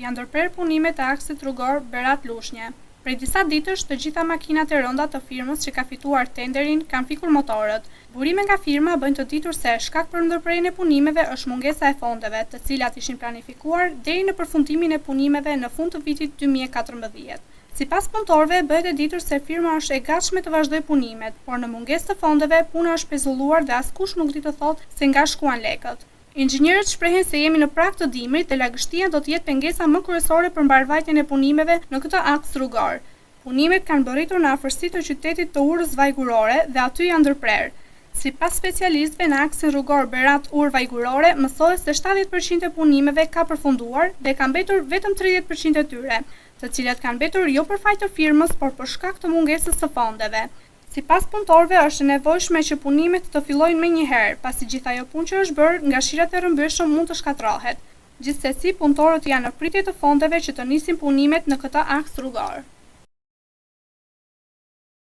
janë ndërprerë punimet e aksit rrugor Berat-Lushnje. Prej disa ditësh, të gjitha makinat e rënda të firmës që ka fituar tenderin kanë fikur motorët. Burime nga firma bëjnë të ditur se shkak për ndërprerjen e punimeve është mungesa e fondeve, të cilat ishin planifikuar deri në përfundimin e punimeve në fund të vitit 2014. Sipas punëtorëve, bëhet e ditur se firma është e gatshme të vazhdojë punimet, por në mungesë të fondeve puna është pezulluar dhe askush nuk di të thotë se nga shkuan lekët. Inxhinierët shprehen se jemi në prag të dimrit dhe lagështia do të jetë pengesa më kryesore për mbarvajtjen e punimeve në këtë aks rrugor. Punimet kanë bërritur në afërsi të qytetit të Urës Vajgurore dhe aty janë ndërprerë. Sipas specialistëve në aksin rrugor Berat-Urë Vajgurore, mësohet se 70% e punimeve ka përfunduar dhe ka mbetur vetëm 30% e tyre, të cilat kanë mbetur jo për faj të firmës, por për shkak të mungesës së fondeve. Sipas punëtorëve, është e nevojshme që punimet të fillojnë menjëherë, pasi gjithë ajo punë që është bërë nga shirat e rrëmbyeshëm mund të shkatërrohet. Gjithsesi, punëtorët janë në pritje të fondeve që të nisin punimet në këtë aks rrugor.